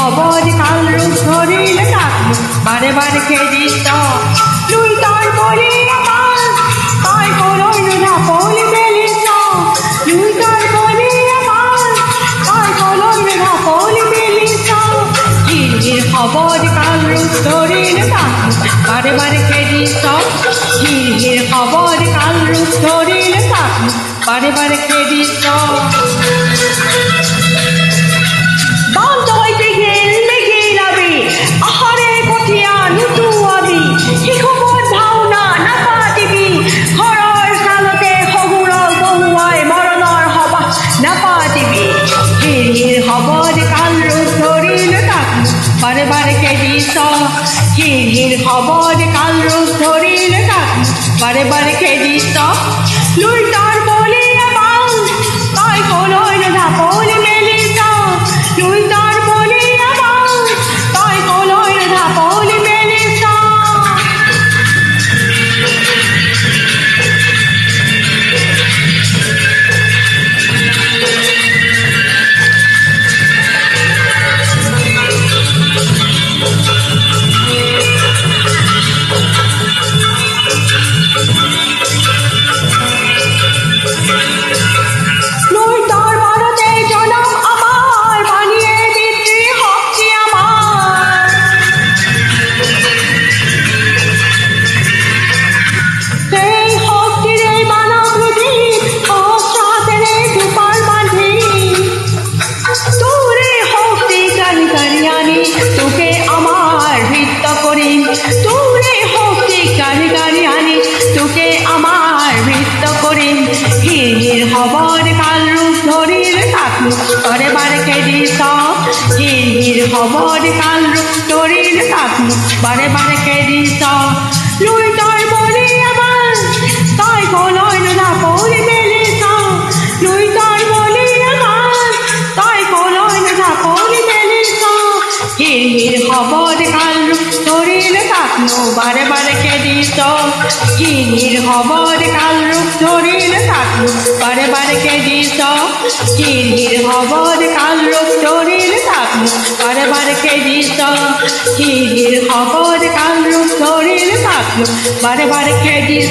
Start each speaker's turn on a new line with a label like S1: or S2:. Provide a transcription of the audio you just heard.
S1: খবর কাল রূপ ধরিলে থাকলো বারে বারে খেদিস তুই তার বলি আমার তাই করই না বলি মেলিস তুই তার বলি আমার তাই করই না বলি মেলিস ঝিরঝির খবর কাল রূপ ধরিলে থাকলো বারে বারে খেদিস ঝিরঝির খবর কাল রূপ ধরিলে থাকলো বারে বারে খেদিস খবর কাল রূপ ধরিলে থাকলো বারে বারে খেদিস ঝিরঝির খবর কাল রূপ ধরিলে থাকলো বারে বারে খেদিস তুই তার বলি আমার তাই করই না বলি মেলিস তুই তার বলি আমার তাই করই না বলি মেলিস খবর কাল রূপ ধরিলে থাকলো বারে বারে খেদিস ঝিরঝির খবর কাল রূপ ধরিলে থাকলো বারে বারে খেদিস তুই তার বলি আমার তাই করই না বলি মেলিস তুই তার বলি আমার তাই করই না বলি মেলিস ঝিরঝির খবর কাল রূপ ধরিলে থাকলো বারে বারে খেদিস ঝিরঝির খবর কাল রূপ ধরিলে থাকলো বারে বারে খেদিস ঝিরঝির খবর কাল রূপ ধরিলে থাকলো বারে বারে খেদিস ঝিরঝির খবর কাল রূপ ধরিলে থাকলো বারে বারে খেদিস